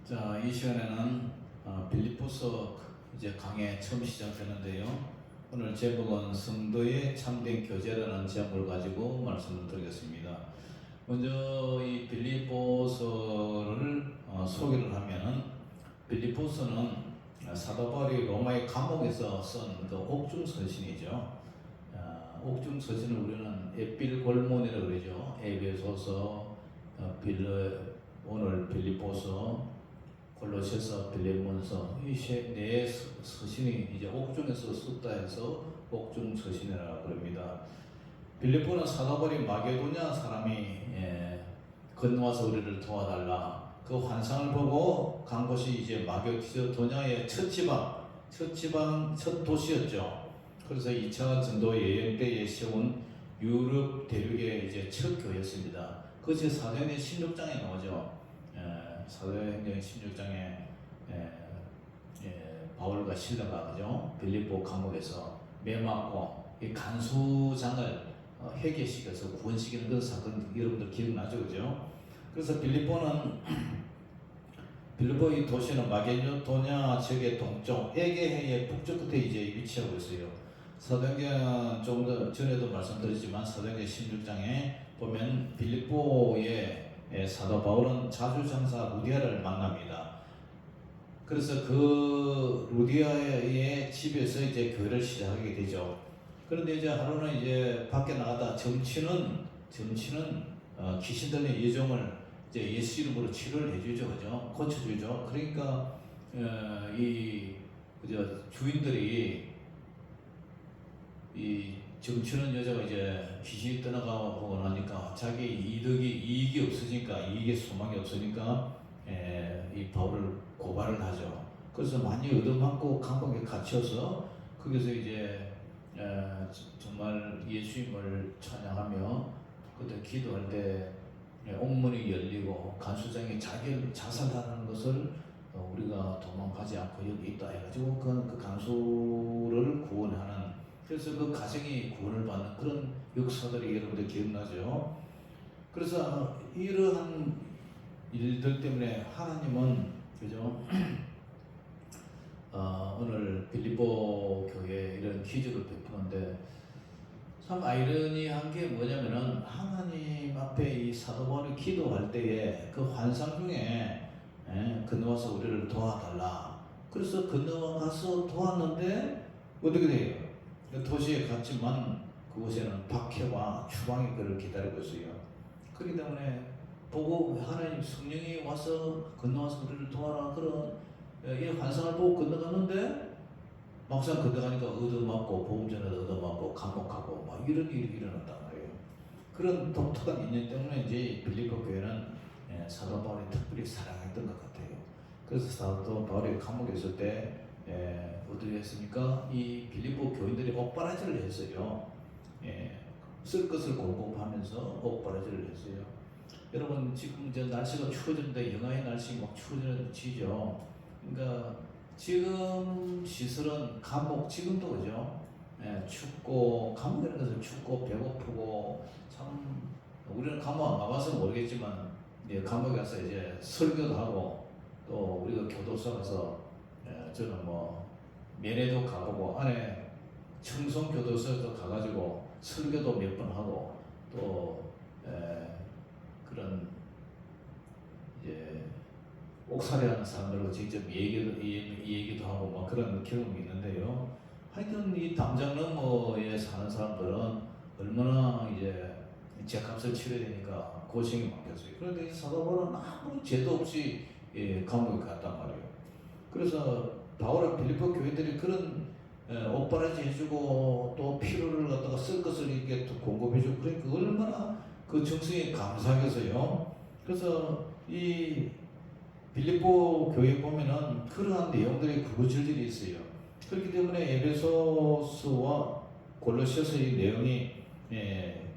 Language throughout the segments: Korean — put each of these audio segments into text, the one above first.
자, 이 시간에는 빌립보서 이제 강의 처음 시작되는데요. 오늘 제목은 성도의 참된 교제라는 제목을 가지고 말씀을 드리겠습니다. 먼저 이 빌립보서를 소개를 하면은, 빌립보서는 사도 바울이 로마의 감옥에서 쓴 그 옥중 서신이죠. 옥중 서신을 우리는 에필골몬이라고 그러죠. 에베소서, 오늘 빌립보서, 골로새서, 빌레몬서 이 네 서신이 이제 옥중에서 썼다 해서 옥중 서신이라고 그럽니다. 빌립보는 사도 바울이 마게도냐 사람이 건너와서 우리를 도와달라 그 환상을 보고 간 곳이 이제 마게도냐의 첫 도시였죠. 그래서 2차 전도 여행 때에 세운 유럽 대륙의 이제 첫 교회였습니다. 그것이 사도행전 16장에 나오죠. 사도행전 16장에 바울과 실라가 그죠? 빌립보 감옥에서 매 맞고 이 간수장을 회개시켜서 구원시키는 그런 사건 여러분들 기억나죠, 그죠? 그래서 빌립보 이 도시는 마게도냐 지역의 동쪽 에게해의 북쪽 끝에 이제 위치하고 있어요. 사도행전 좀 전에도 말씀드렸지만 사도행전 16장에 보면 빌립보의 사도 바울은 자주장사 루디아를 만납니다. 그래서 그 루디아의 집에서 이제 교회를 시작하게 되죠. 그런데 이제 하루는 이제 밖에 나가다 점치는 귀신 들린 여종을 이제 예수 이름으로 치료를 해주죠, 그죠? 고쳐주죠. 그러니까 주인들이 이 점치는 여자가 이제 귀신이 떠나가고 나니까 자기 이익이 없으니까, 이익의 소망이 없으니까 이 바울을 고발을 하죠. 그래서 많이 얻어맞고 감옥에 갇혀서 거기서 이제 정말 예수님을 찬양하며 그때 기도할 때 옥문이 열리고 간수장이 자기를 자살하는 것을 우리가 도망가지 않고 여기 있다 해가지고 그 간수를 구원하는, 그래서 그 가정이 구원을 받는 그런 역사들이 여러분들 기억나죠? 그래서 이러한 일들 때문에 하나님은 그죠? 오늘 빌립보 교회에 이런 기적을 베푸는데 참 아이러니한 게 뭐냐면은 하나님 앞에 이 사도 바울이 기도할 때에 그 환상 중에 건너와서 우리를 도와달라. 그래서 건너가서 도왔는데 어떻게 돼요? 도시에 갔지만 그곳에는 박해와 추방이 그를 기다리고 있어요. 그렇기 때문에 보고 하나님 성령이 와서 건너와서 우리를 도와라 그런 이 환상을 보고 건너갔는데 막상 건너가니까 얻어맞고 보험전에 얻어맞고 감옥하고 막 이런 일이 일어났단 말이에요. 그런 독특한 인연 때문에 이제 빌립보 교회는 사도 바울이 특별히 사랑했던 것 같아요. 그래서 사도 바울이 감옥에 있을 때 어떻게 했습니까? 이 빌립보 교인들이 옥바라지를 했어요. 쓸 것을 공급하면서 옥바라지를 했어요. 여러분 지금 이제 날씨가 추워졌는데 영하의 날씨 막 추워지죠. 그러니까 지금 시설은 감옥 지금도 그죠? 춥고 감옥이라는 것은 춥고 배고프고 참 우리는 감옥 안 가봐서 모르겠지만 감옥에 가서 이제 설교도 하고 또 우리가 교도소 가서 저는 뭐 면회도 가보고 안에 청송교도소에도 가가지고 설교도 몇 번 하고 또 그런 이제 옥살이하는 사람들과 직접 얘기도 하고 막 그런 경험이 있는데요. 하여튼 이 담장 너머에 사는 사람들은 얼마나 이제 죄값을 치러야 되니까 고생이 많겠어요. 그런데 이 사도 바울은 아무 죄도 없이 감옥에 갔단 말이에요. 그래서 바울과 빌립보 교회들이 그런 옥바라지 해주고 또 필요를 갖다가 쓸 것을 이렇게 공급해주고 그러니까 얼마나 그 정성이 감사하겠어요. 그래서 이 빌립보 교회 보면은 그러한 내용들이 구구절절이 있어요. 그렇기 때문에 에베소서와 골로새서의 내용이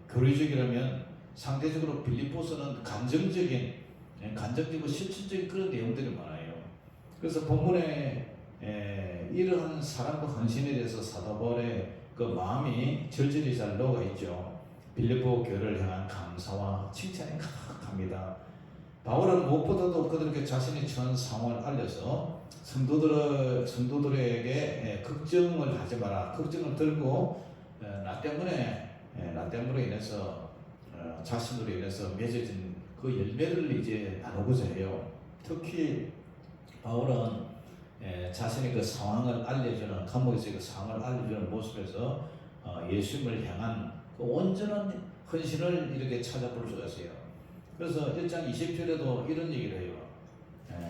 교리적이라면 상대적으로 빌립보서는 간접적이고 실천적인 그런 내용들이 많아요. 그래서 본문에 이러한 사랑과 헌신에 대해서 사도 바울의 그 마음이 절절히 잘 녹아 있죠. 빌립보 교회를 향한 감사와 칭찬이 가득합니다. 바울은 무엇보다도 그들에게 자신이 처한 상황을 알려서 성도들에게 걱정을 하지 마라. 걱정을 들고 나 때문에 인해서 자신으로 인해서 맺어진 그 열매를 이제 나누고자 해요. 특히 바울은 자신의 그 상황을 알려주는 감옥에서의 그 상황을 알려주는 모습에서 예수님을 향한 그 온전한 헌신을 이렇게 찾아볼 수가 있어요. 그래서 1장 20절에도 이런 얘기를 해요.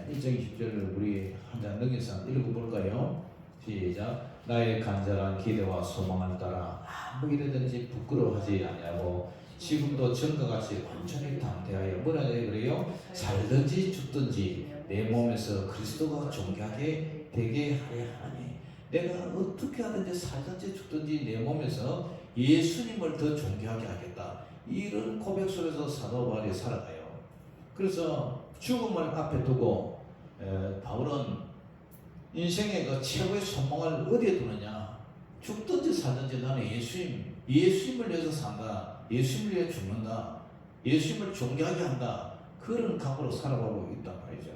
1장 20절을 우리 한 장 넘겨서 읽어볼까요? 시작. 나의 간절한 기대와 소망을 따라 아무 일이든지 부끄러워하지 아니하고 지금도 전과 같이 완전히 담대하여 뭐라 그래요? 살든지 죽든지 내 몸에서 그리스도가 존귀하게 되게 하려 하니 내가 어떻게 하든지 살든지 죽든지 내 몸에서 예수님을 더 존귀하게 하겠다. 이런 고백 속에서 사도 바울이 살아가요. 그래서 죽음을 앞에 두고 바울은 인생의 그 최고의 소망을 어디에 두느냐? 죽든지 살든지 나는 예수님을 위해서 산다. 예수님을 위해 죽는다. 예수님을 존경하게 한다. 그런 각오로 살아가고 있단 말이죠.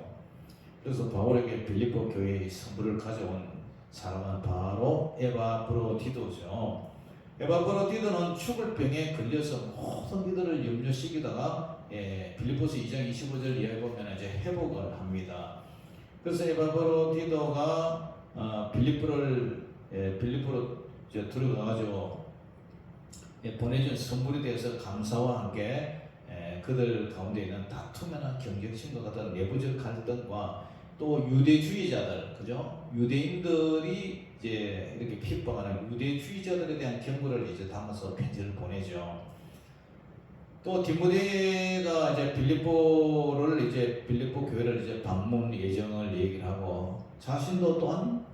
그래서 바울에게 빌립보 교회의 선물을 가져온 사람은 바로 에바브로디도죠. 에바브로디도는 죽을 병에 걸려서 모든 이들을 염려시키다가 빌립보서 2장 25절 이하에 보면 이제 회복을 합니다. 그래서 에바브로디도가 빌립보로 들어가가지고 보내준 선물에 대해서 감사와 함께 그들 가운데 있는 다툼이나 경쟁심과 같은 내부적 갈등과 또 유대주의자들, 그죠? 유대인들이 이제 이렇게 핍박하는 유대주의자들에 대한 경고를 이제 담아서 편지를 보내죠. 또 디모데가 이제 빌립보 교회를 이제 방문 예정을 얘기를 하고 자신도 또한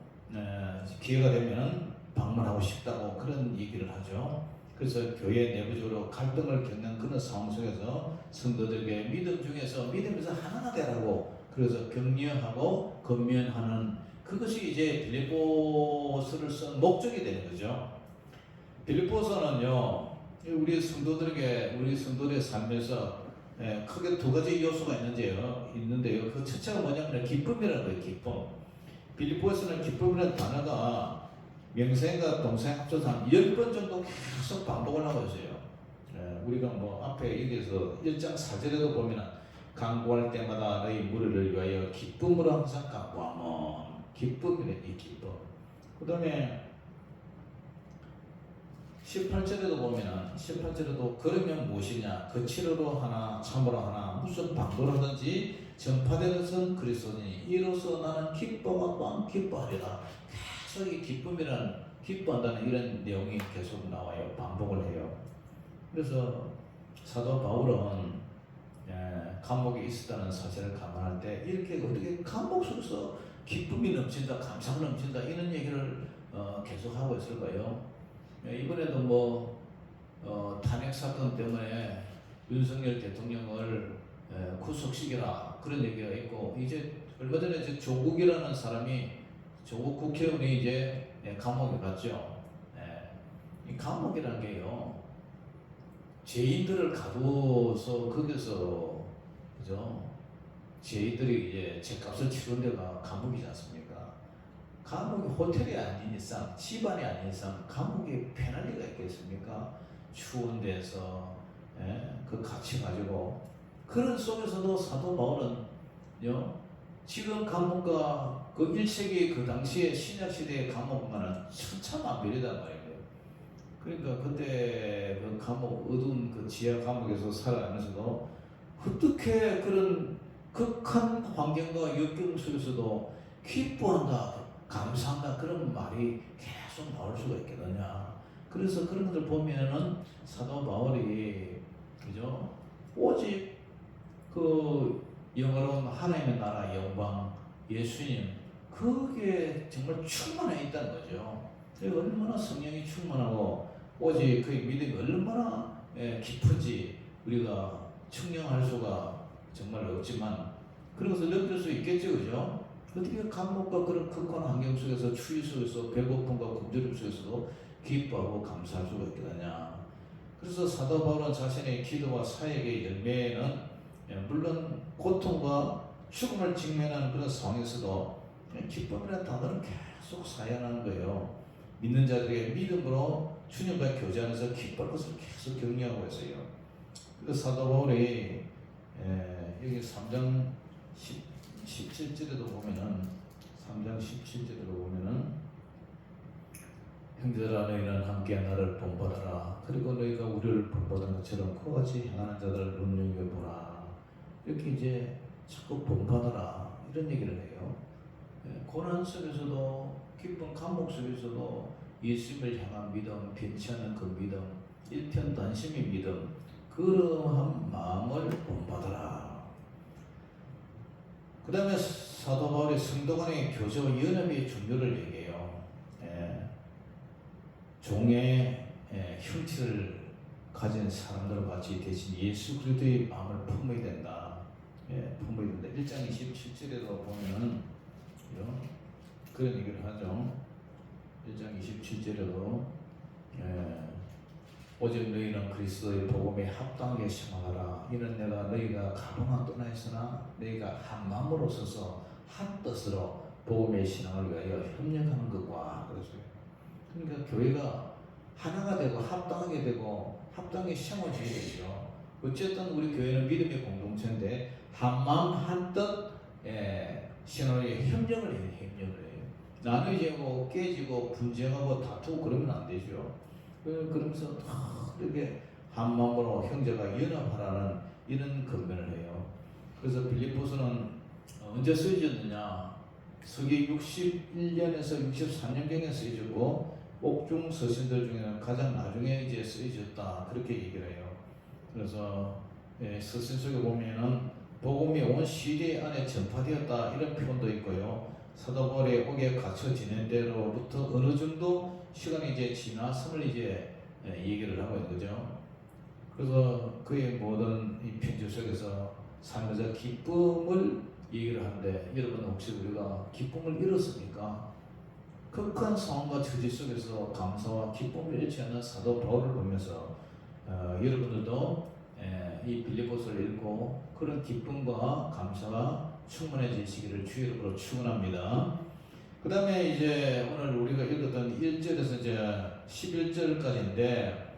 기회가 되면은 방문하고 싶다고 그런 얘기를 하죠. 그래서 교회 내부적으로 갈등을 겪는 그런 상황 속에서 성도들에게 믿음 중에서 믿음에서 하나가 되라고 그래서 격려하고 건면하는 그것이 이제 빌립보서를 쓴 목적이 되는 거죠. 빌립보서는요, 우리 성도들의 삶에서 크게 두 가지 요소가 있는데요. 그 첫째가 뭐냐면 기쁨이라는 거예요. 기쁨. 빌립보에서는 기쁨이라는 단어가 명사형과 동사형 합쳐서 한 10번 정도 계속 반복을 하고 있어요. 우리가 뭐 앞에 여기서 1장 4절에도 보면 간구할 때마다 너희 무리를 위하여 기쁨으로 항상 간구하면 기쁨이래. 이 기쁨. 그 다음에 18절에도 그러면 무엇이냐? 그 치료로 하나 참으로 하나 무슨 방도를 하든지 전파되는 것은 그리스도니 이로써 나는 기뻐가 또한 기뻐하리라. 계속 이 기뻐한다는 이런 내용이 계속 나와요. 반복을 해요. 그래서 사도 바울은 감옥에 있었다는 사실을 감안할 때 이렇게 어떻게 감옥 속에서 기쁨이 넘친다, 감사가 넘친다 이런 얘기를 계속 하고 있을까요? 이번에도 탄핵 사건 때문에 윤석열 대통령을 구속시켜라 그런 얘기가 있고 이제 얼마 전에 이제 조국 국회의원이 이제 감옥에 갔죠. 이 감옥이라는 게요, 죄인들을 가둬서 거기서 그죠? 죄인들이 이제 죄값을 치르는 데가 감옥이지 않습니까? 감옥이 호텔이 아닌 이상, 집안이 아닌 이상 감옥에 편할 리가 있겠습니까? 추운 데서 그 갇혀 가지고 그런 속에서도 사도 바울은 지금 감옥과 그 1세기 그 당시에 신약 시대의 감옥과는 천차만별이단 말이에요. 그러니까 그때 그 감옥 어두운 그 지하 감옥에서 살아가면서도 어떻게 그런 극한 환경과 역경 속에서도 기뻐한다, 감사한다 그런 말이 계속 나올 수가 있겠느냐. 그래서 그런 것을 보면은 사도 바울이 그죠? 오직 그 영화로운 하나님의 나라 영광 예수님 그게 정말 충만해 있다는 거죠. 얼마나 성령이 충만하고 오직 그의 믿음이 얼마나 깊은지 우리가 측량할 수가 정말 없지만 그런 것을 느낄 수 있겠죠, 그죠? 어떻게 감옥과 그런 극한 환경 속에서 추위 속에서 배고픔과 굶주림 속에서도 기뻐하고 감사할 수가 있겠느냐. 그래서 사도 바울은 자신의 기도와 사역의 열매는 물론 고통과 죽음을 직면하는 그런 상황에서도 기쁨이라는 단어는 계속 사용하는 거예요. 믿는 자들의 믿음으로 주님과 교제하면서 기쁠 것을 계속 격려하고 있어요. 그 사도 바울이 여기 3장 17절에도 보면은 3장 17절에도 보면은 형제들아 너희는 함께 나를 본받아라. 그리고 너희가 우리를 본받은 것처럼 그와 같이 행하는 자들을 눈여겨보라. 이렇게 이제 자꾸 본받아라 이런 얘기를 해요. 고난 속에서도 기쁜 감목 속에서도 예수님을 향한 믿음, 변치 않는 그 믿음, 일편단심의 믿음, 그러한 마음을 본받아라. 그 다음에 사도 바울이 성도 간의 교제와 연합의 중요를 얘기해요. 종의 형체를 가진 사람들과 같이 대신 예수 그리스도의 마음을 품어야 된다. 품어야 된다. 1장 27절에도 보면은 그런 얘기를 하죠. 1장 27절에도 오직 너희는 그리스도의 복음에 합당하게 생활하라. 이는 내가 너희가 가로나 떠나 있으나 너희가 한 마음으로 서서 한 뜻으로 복음의 신앙을 위하여 협력하는 것과 그랬어요. 그러니까 교회가 하나가 되고 합당하게 되고 합당히 세워져야 되죠. 어쨌든 우리 교회는 믿음의 공동체인데 한 마음 한 뜻 신앙의 협력을 해요. 나누어지고 깨지고 분쟁하고 다투고 그러면 안 되죠. 그러면서 이렇게 한 마음으로 형제가 연합하라는 이런 권면을 해요. 그래서 빌립보서는 언제 쓰여졌느냐? 서기 61년에서 63년경에 쓰여졌고 옥중 서신들 중에는 가장 나중에 이제 쓰여졌다 그렇게 얘기를 해요. 그래서 서신 속에 보면은 복음이 온 시대 안에 전파되었다 이런 표현도 있고요. 사도 바울의 옥에 갇혀 지낸 데로부터 어느 정도 시간이 이제 지났음을 이제 얘기를 하고 있는 거죠. 그래서 그의 모든 이 편지 속에서 삶에서 기쁨을 얘기를 하는데 여러분 혹시 우리가 기쁨을 잃었습니까? 극한 상황과 처지 속에서 감사와 기쁨을 잃지 않는 사도 바울을 보면서 여러분들도 이 빌립보서를 읽고 그런 기쁨과 감사가 충만해지시기를 주의 이름으로 축원합니다. 그 다음에 이제 오늘 우리가 읽었던 1절에서 이제 11절까지인데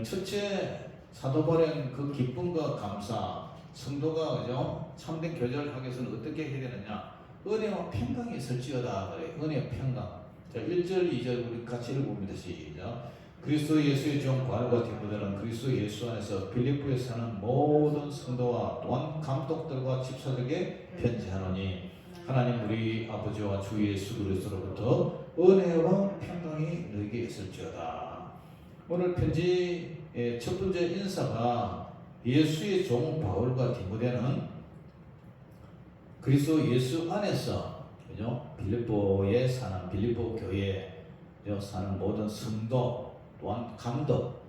첫째 사도 바울의 그 기쁨과 감사 성도가 그죠 참된 교제를 하기 위해서는 어떻게 해야 되느냐 은혜와 평강이 있을지어다 그래. 은혜와 평강. 자 1절 2절 우리 같이 읽어봅니다. 시작. 그리스도 예수의 종 바울과 디모데는 그리스도 예수 안에서 빌립보에 사는 모든 성도와 또한 감독들과 집사들에게 편지하노니 하나님 우리 아버지와 주 예수 그리스도로부터 은혜와 평강이 너에게 있을지어다. 오늘 편지 첫 번째 인사가 예수의 종 바울과 디모데는 그리스도 예수 안에서 그죠? 빌립보에 사는 빌립보 교회에 사는 모든 성도 또한 감독,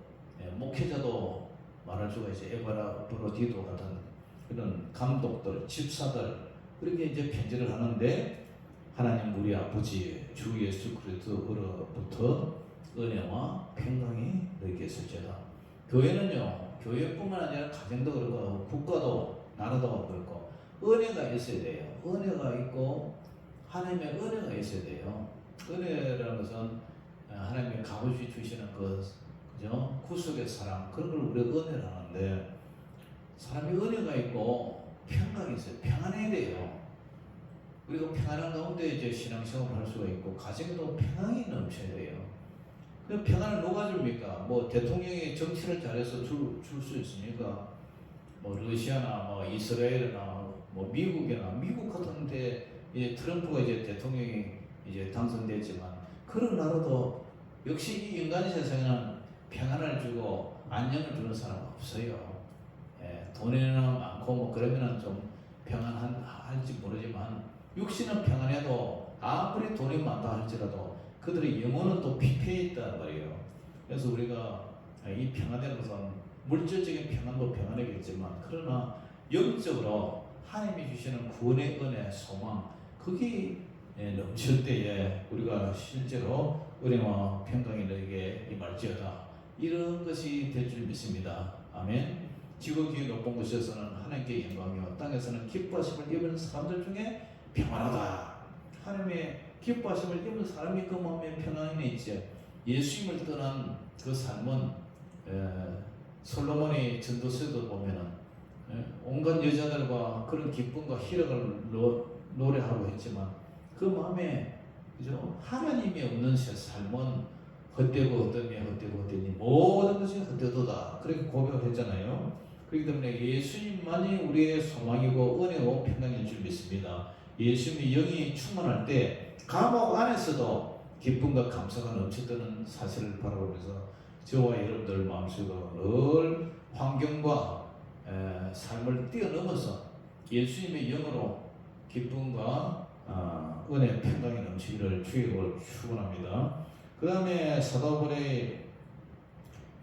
목회자도 말할 수가 있어요. 에바라브로디도 같은 그런 감독들, 집사들 그렇게 이제 편지를 하는데 하나님 우리 아버지 주 예수 그리스도로부터 은혜와 평강이 너에게 있을지어다. 교회는요, 교회뿐만 아니라 가정도 그렇고 국가도 나라도 그렇고 은혜가 있어야 돼요. 은혜가 있고 하나님의 은혜가 있어야 돼요. 은혜라는 것은 하나님의 값없이 주시는 그죠? 구속의 사랑 그런 걸 우리가 은혜를 하는데 사람이 은혜가 있고 평강이 있어요. 평안해야 돼요. 그리고 평안한 가운데 이제 신앙생활을 할 수가 있고 가정에도 평안이 넘쳐야 돼요. 그 평안을 누가 줍니까? 뭐 대통령이 정치를 잘해서 줄 수 있습니까? 뭐 러시아나 뭐 이스라엘이나 뭐 미국이나 미국 같은데 이제 트럼프가 이제 대통령이 이제 당선됐지만 그런 나라도 역시 이 인간 세상에는 평안을 주고 안녕을 주는 사람 없어요. 돈이나 많고 뭐 그러면은 좀 평안할지 모르지만 육신은 평안해도 아무리 돈이 많다 할지라도 그들의 영혼은 또 피폐해 있단 말이에요. 그래서 우리가 이 평안된 것은 물질적인 평안도 평안이겠지만 그러나 영적으로 하나님이 주시는 구원의 은혜, 소망 그게 넘칠 때에 우리가 실제로 은혜와 평강이 너에게 임할지어다 이런 것이 될 줄 믿습니다. 아멘. 지극히 높은 곳에서는 하나님께 영광이요 땅에서는 기뻐하심을 입은 사람들 중에 평안하다. 하나님의 기뻐하심을 입은 사람이 그 마음에 평안이 있지. 예수님을 떠난 그 삶은 솔로몬의 전도서도 보면은 온갖 여자들과 그런 기쁨과 희락을 노래하고 했지만 그 마음에 그죠? 하나님이 없는 삶은 헛되고 헛되니 헛되고 헛되니 모든 것이 헛되도다. 그렇게 고백을 했잖아요. 그렇기 때문에 예수님만이 우리의 소망이고 은혜고 평강인 줄 믿습니다. 예수님의 영이 충만할 때 감옥 안에서도 기쁨과 감사가 넘치드는 사실을 바라보면서 저와 여러분들 마음속으로 늘 환경과 삶을 뛰어넘어서 예수님의 영으로 기쁨과 은혜, 평강이 넘치기를 주의로 축원합니다. 그 다음에 사도 바울의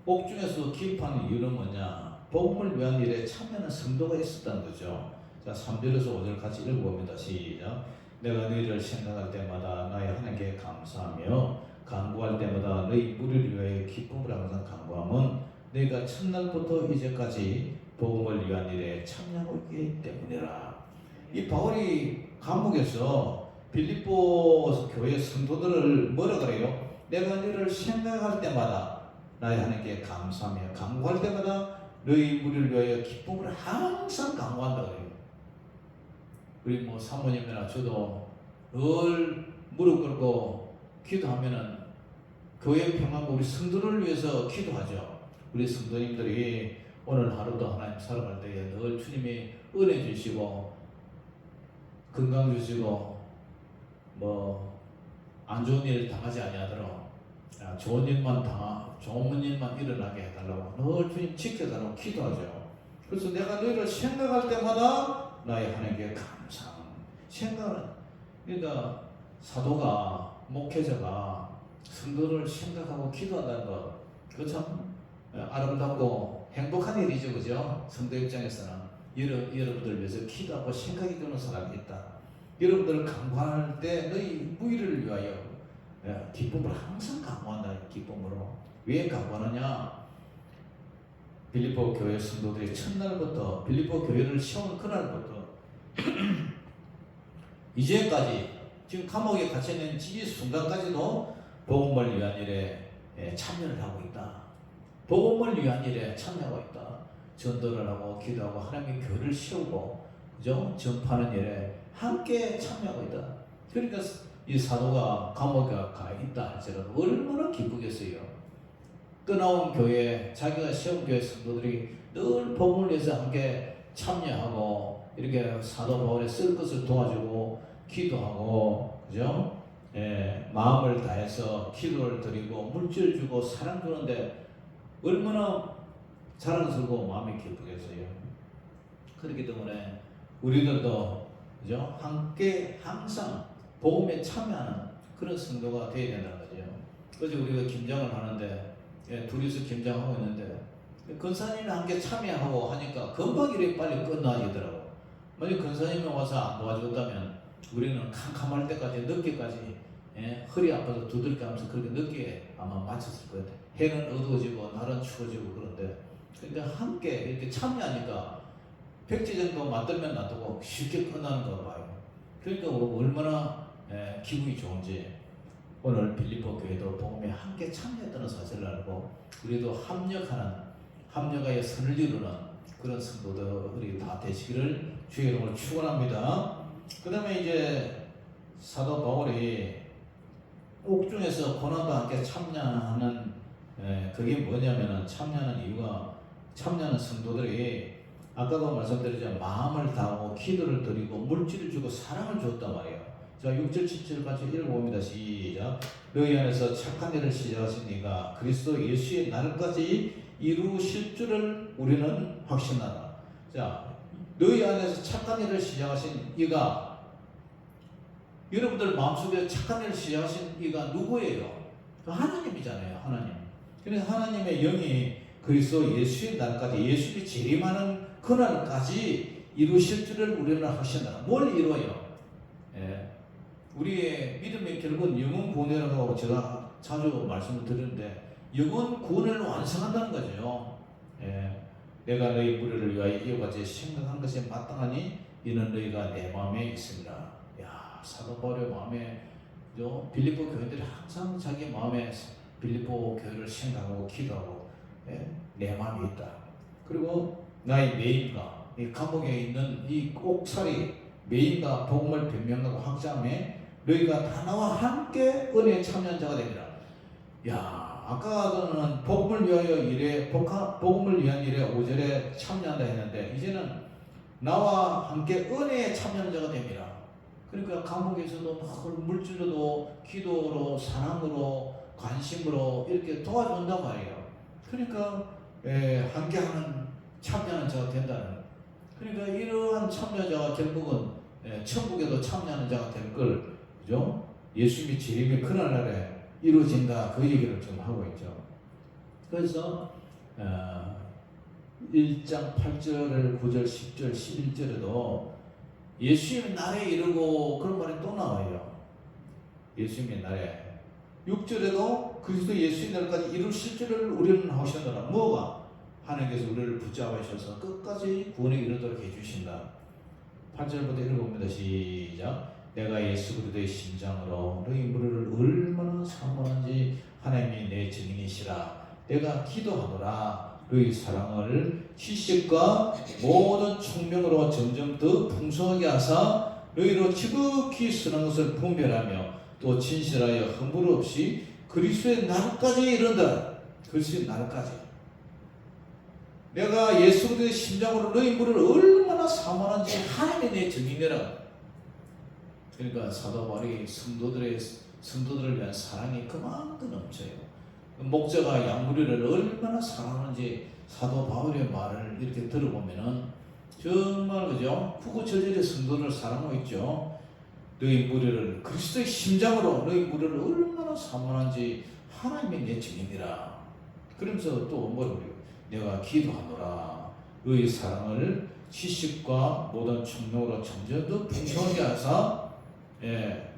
옥중에서 기입한 이유는 뭐냐? 복음을 위한 일에 참여하는 성도가 있었다는 거죠. 자, 3절에서 5절 같이 읽어봅니다. 시작. 내가 너희를 생각할 때마다 나의 하나님께 감사하며 간구할 때마다 너희 무리를 위하여 기쁨을 항상 간구함은 너희가 첫날부터 이제까지 복음을 위한 일에 참여하고 있기 때문이라. 이 바울이 감옥에서 빌립보 교회 성도들을 뭐라 그래요? 내가 너희를 생각할 때마다 나의 하나님께 감사하며 간구할 때마다 너희 무리를 위하여 기쁨을 항상 간구한다 그래요. 우리 뭐 사모님이나 저도 늘 무릎 꿇고 기도하면은 교회 평안과 우리 성도를 위해서 기도하죠. 우리 성도님들이 오늘 하루도 하나님 살아갈 때에 늘 주님이 은혜 주시고 건강 주시고 뭐 안 좋은 일 당하지 아니하도록 좋은 일만 일어나게 해달라고 늘 주님 지켜달라고 기도하죠. 그래서 내가 너희를 생각할 때마다 나의 하나님께 감사. 생각은 그러니까 사도가 목회자가 성도를 생각하고 기도한다는 것, 그거 참 아름답고 행복한 일이죠, 그죠? 성도 입장에서는 여러분들 위해서 기도하고 생각이 드는 사람이 있다. 여러분들을 간구할 때 너희 무의를 위하여 기쁨을 항상 간구한다. 기쁨으로 왜 간구하느냐? 빌립보 교회 성도들이 첫날부터 빌립보 교회를 세운 그날부터 이제까지 지금 감옥에 갇혀있는 이 순간까지도 복음을 위한 일에 참여를 하고 있다. 복음을 위한 일에 참여하고 있다. 전도를 하고 기도하고 하나님의 교회를 세우고 그죠? 전파하는 일에 함께 참여하고 있다. 그러니까 이 사도가 감옥에 가 있다 할지라도 얼마나 기쁘겠어요. 떠나온 교회, 자기가 세운 교회 성도들이 늘 복음을 위해서 함께 참여하고 이렇게 사도 바울의 쓸 것을 도와주고 기도하고 그죠? 마음을 다해서 기도를 드리고 물질 주고 사랑 주는데 얼마나 자랑스럽고 마음이 기쁘겠어요. 그렇기 때문에 우리들도 그죠? 함께 항상 복음에 참여하는 그런 성도가 되어야 된다는 거죠. 어제 우리가 김장을 하는데 둘이서 김장하고 있는데 권사님이 함께 참여하고 하니까 금방 이렇게 빨리 끝나지더라고. 만약 권사님이 와서 안 도와줬다면 우리는 캄캄할 때까지 늦게까지 허리 아파서 두들겨하면서 그렇게 늦게 아마 마쳤을 거예요. 해는 어두워지고 날은 추워지고 그런데 그러니까 함께 이렇게 참여하니까 백지 정도 맞들면 놔두고 쉽게 끝나는 거 봐요. 그러니까 얼마나 기분이 좋은지 오늘 빌립보 교회도 복음에 함께 참여했다는 사실을 알고 우리도 합력하여 선을 이루는 그런 성도들이 다 되시기를 주의 이름으로 축원합니다. 그 다음에 이제 사도 바울이 옥중에서 고난과 함께 참여하는 그게 뭐냐면은 참여하는 이유가 참여하는 성도들이 아까도 말씀드렸지만 마음을 다하고 기도를 드리고 물질을 주고 사랑을 줬단 말이에요. 자 6절 7절 같이 읽어봅니다. 시작. 너희 안에서 착한 일을 시작하신 이가 그리스도 예수의 날까지 이루실 줄을 우리는 확신하다. 자 너희 안에서 착한 일을 시작하신 이가 여러분들 마음속에 착한 일을 시작하신 이가 누구예요? 하나님이잖아요. 하나님. 그래서 하나님의 영이 그리스도 예수의 날까지 예수님이 재림하는 그날까지 이루실 줄을 우리는 확신한다. 뭘 이루어요? 우리의 믿음의 결국은 영혼 구원이라고 제가 자주 말씀을 드리는데 영혼 구원을 완성한다는 거죠. 내가 너희 무리를 위하여 이와 같이 생각한 것이 마땅하니 이는 너희가 내 마음에 있습니다. 야, 사도 바울의 마음에 빌립보 교회들이 항상 자기 마음에 빌립보 교회를 생각하고 기도하고 내 마음에 있다. 그리고 나의 매임과 이 감옥에 있는 이 옥살이 매임과 복음을 변명하고 확장함에 너희가 다 나와 함께 은혜에 참여한 자가 됩니다. 야, 아까는 복음을 위하여 일에 복음을 위한 일에 5절에 참여한다 했는데 이제는 나와 함께 은혜에 참여한 자가 됩니다. 그러니까 감옥에서도 막 물질로도 기도로 사랑으로 관심으로 이렇게 도와준단 말이에요. 그러니까 함께하는 참여하는 자가 된다는. 그러니까 이러한 참여자가 결국은 천국에도 참여하는 자가 될 걸, 그죠? 예수님이 재림의 그날날에 이루어진다, 그 얘기를 좀 하고 있죠. 그래서 1장 8절, 9절, 10절, 11절에도 예수님의 날에 이르고 그런 말이 또 나와요. 예수님의 날에 6절에도 그리스도 예수의 날까지 이루실 줄을 우리는 하시느라. 뭐가? 하나님께서 우리를 붙잡으셔서 끝까지 구원에 이르도록 해주신다. 8절부터 읽어봅니다. 시작. 내가 예수 그리스도의 심장으로 너희 무리를 얼마나 사모하는지 하나님이 내 증인이시라. 내가 기도하노라. 너희 사랑을 지식과 모든 총명으로 점점 더 풍성하게 하사 너희로 지극히 선한 것을 분별하며 또 진실하여 허물 없이 그리스도의 날까지 이른다. 그리스도의 날까지. 내가 예수 그리스도의 심장으로 너희 무리를 얼마나 사모하는지 하나님이 내 증인이라. 그러니까 사도 바울이 성도들을 위한 사랑이 그만큼 넘쳐요. 목자가 양무리를 얼마나 사랑하는지 사도 바울의 말을 이렇게 들어보면은 정말 그죠? 구구절절의 성도를 사랑하고 있죠. 너희 무리를 그리스도의 심장으로 너희 무리를 얼마나 사모하는지 하나님이 내 증인이라. 그러면서 또 뭐라고 그래요? 내가 기도하노라. 너희 사랑을 지식과 모든 총명으로 점점 더 풍성하게 하사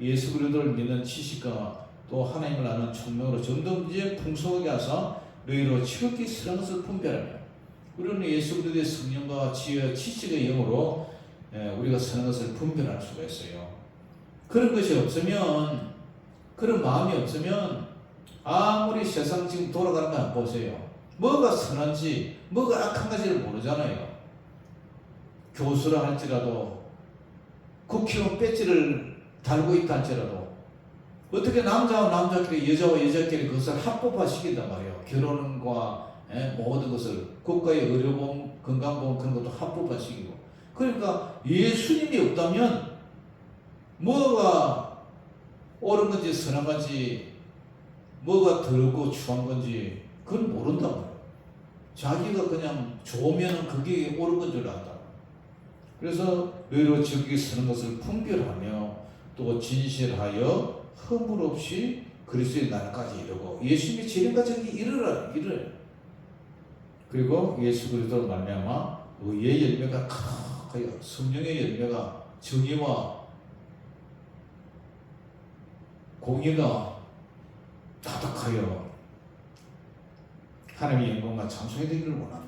예수 그리스도를 믿는 지식과 또 하나님을 아는 총명으로 점점 이제 풍성하게 하사 너희로 지극히 선한 것을 분별하며. 우리는 예수 그리스도의 성령과 지혜와 지식의 영으로 우리가 선한 것을 분별할 수가 있어요. 그런 것이 없으면, 그런 마음이 없으면 아무리 세상 지금 돌아가는 거 안 보세요. 뭐가 선한지 뭐가 악한 건지를 모르잖아요. 교수라 할지라도 국회의원 배지를 달고 있다 할지라도 어떻게 남자와 남자끼리 여자와 여자끼리 그것을 합법화 시킨단 말이에요. 결혼과 모든 것을 국가의 의료보험, 건강보험 그런 것도 합법화 시키고. 그러니까 예수님이 없다면 뭐가 옳은 건지 선한 건지 뭐가 더럽고 추한 건지 그건 모른단 말이에요. 자기가 그냥 좋으면 그게 옳은 건 줄 안다. 그래서 너희로 지극히 선한 것을 분별하며 또 진실하여 허물 없이 그리스도의 날까지 이르고 예수님의 재림까지 이르라. 그리고 예수 그리스도로 말미암아 의의 열매가 가득하여 성령의 열매가 정의와 공의가 가득하여 하나님의 영광과 찬송이 되기를 원하노라.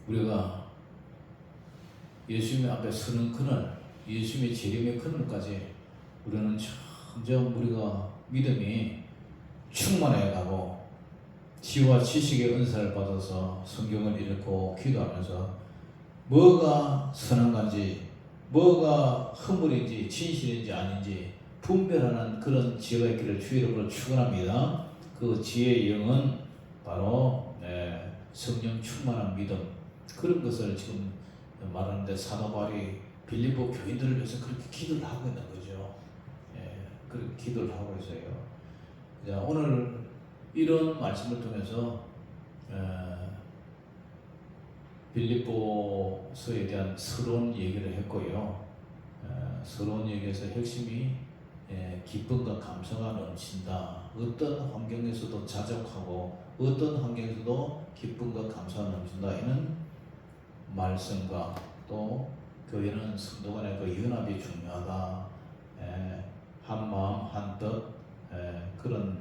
우리가 예수님 앞에 서는 그날, 예수님의 재림의 그날까지 우리는 점점 우리가 믿음이 충만해 가고 지혜와 지식의 은사를 받아서 성경을 읽고 기도하면서 뭐가 선한 건지 뭐가 허물인지 진실인지 아닌지 분별하는 그런 지혜가 있기를 주의 이름으로 축원합니다. 그 지혜의 영은 바로 성령 충만한 믿음, 그런 것을 지금 말하는데 사도 바울이 빌립보 교인들을 위해서 그렇게 기도를 하고 있는 거죠. 그렇게 기도를 하고 있어요. 자, 오늘 이런 말씀을 통해서 빌립보서에 대한 서론 얘기를 했고요. 서론 얘기에서 핵심이 기쁨과 감사가 넘친다. 어떤 환경에서도 자족하고 어떤 환경에서도 기쁨과 감사가 넘친다. 이는 말씀과 또 교회는 성도 간의 그 연합이 중요하다. 한 마음 한 뜻 그런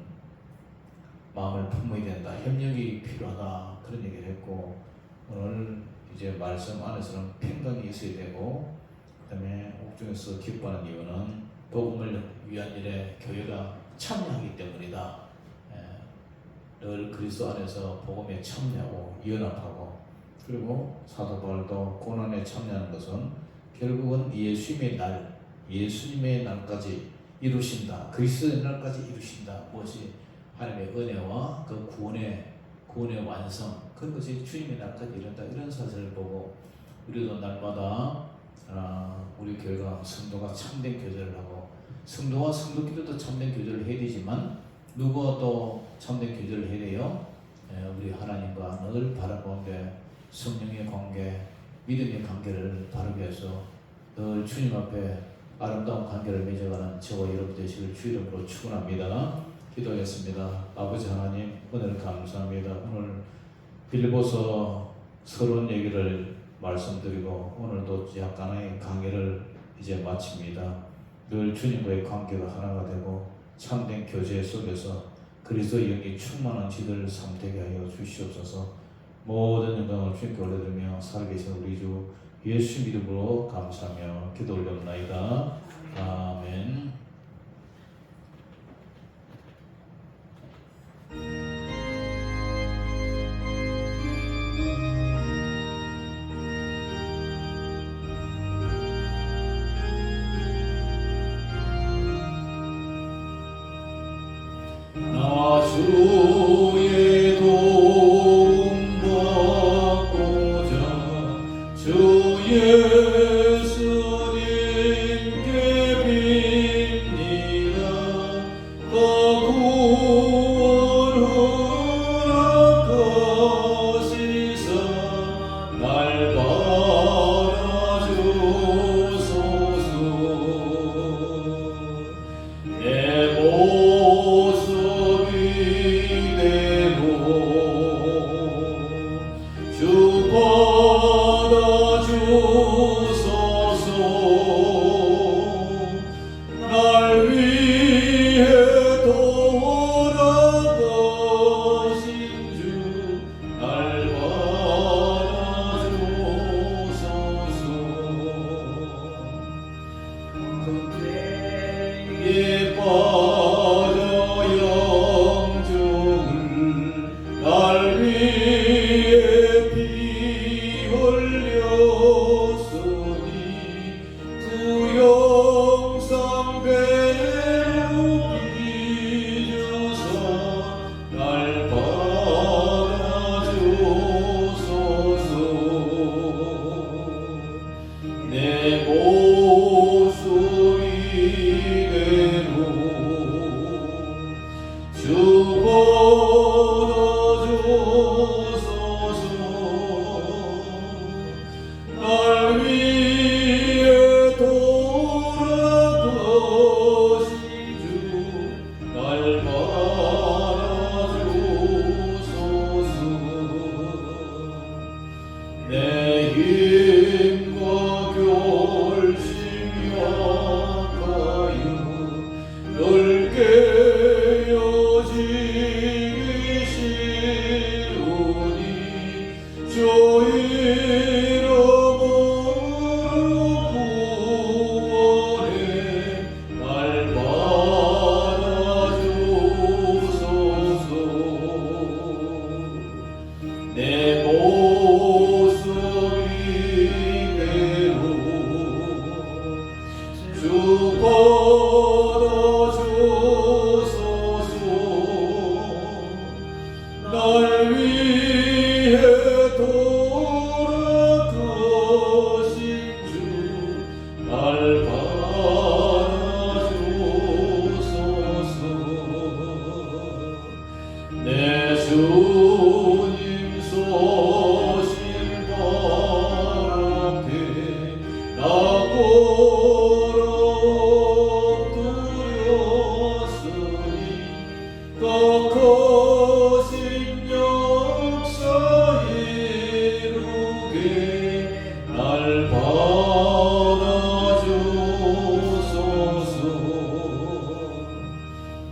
마음을 품어야 된다. 협력이 필요하다. 그런 얘기를 했고, 오늘 이제 말씀 안에서는 평강이 있어야 되고, 그 다음에 옥중에서 기뻐하는 이유는 복음을 위한 일에 교회가 참여하기 때문이다. 늘 그리스도 안에서 복음에 참여하고 연합하고, 그리고 사도 바울도 고난에 참여하는 것은 결국은 예수님의 날까지 이루신다. 그리스도의 날까지 이루신다. 무엇이 하나님의 은혜와 그 구원의 완성, 그런 것이 주님의 날까지 이른다. 이런 사실을 보고 우리도 날마다 우리 교회가 성도가 참된 교제를 하고, 성도와 성도끼리도 참된 교제를 해야 되지만 누구와 또 참된 교제를 해야 돼요? 우리 하나님과 늘 바라보는데 성령의 관계, 믿음의 관계를 바르게 해서 늘 주님 앞에 아름다운 관계를 맺어가는 저와 여러분 되시길 주 이름으로 축원합니다. 기도하겠습니다. 아버지 하나님, 오늘 감사합니다. 오늘 빌립보서 서론 얘기를 말씀드리고 오늘도 약간의 강의를 이제 마칩니다. 늘 주님과의 관계가 하나가 되고 참된 교제 속에서 그리스도의 영이 충만한 지들 삼되게 하여 주시옵소서. 모든 영광을 주님께 올려드리며 살아계신 우리 주 예수 이름으로 감사하며 기도 올려옵나이다. 아멘. 나 주의 도움 받고자 주 예수님께 빕니다. 그 구원 허락하시사 날 받아주소서. 내 모습이 되고 주 받아주소서. 날 위해 돌아가신 주 날 받아주소서. 그때에 빠져 영종을 날 위해 피 흘렸으니 그 영상 배로 빚어서 날 받아주소서. 내 모습이 되고 주 받아주소서. 날 위해 돌아가신 주 날 받아주소서. 내 힘과 결심이 약하여 널 깨어지기 싫으니 주 이름으로 구원해 날 받아주소서. 내 모습이 되고 주 받아주소서. 날 위해 돌아가신 주 날 받아주소서. 내 주님 소신 바람에 나고 엎드렸으니 더 커진 역사 이루게 날 받아주소서.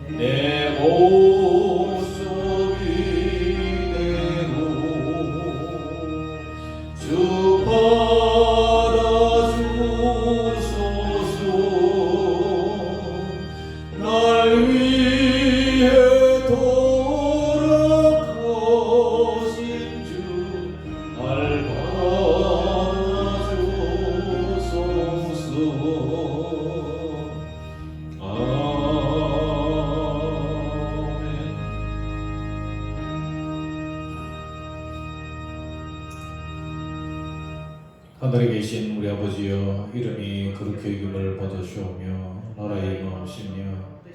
내 모습이 되고 하늘에 계신 우리 아버지여, 이름이 거룩히 여김을 받으시오며 나라의 임하옵시며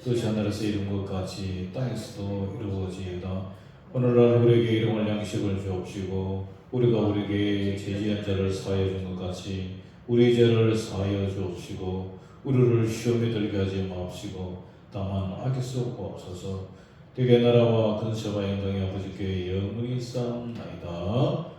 뜻이 하늘에서 이룬 것 같이 땅에서도 이루어지이다. 오늘날 우리에게 일용할 양식을 주옵시고 우리가 우리에게 죄지은 자를 사하여 준 것 같이 우리 죄를 사하여 주옵시고 우리를 시험에 들게 하지 마옵시고 다만 악에서 구하옵소서. 되게 나라와 근세와 영광이 아버지께 영원히 있사옵나이다.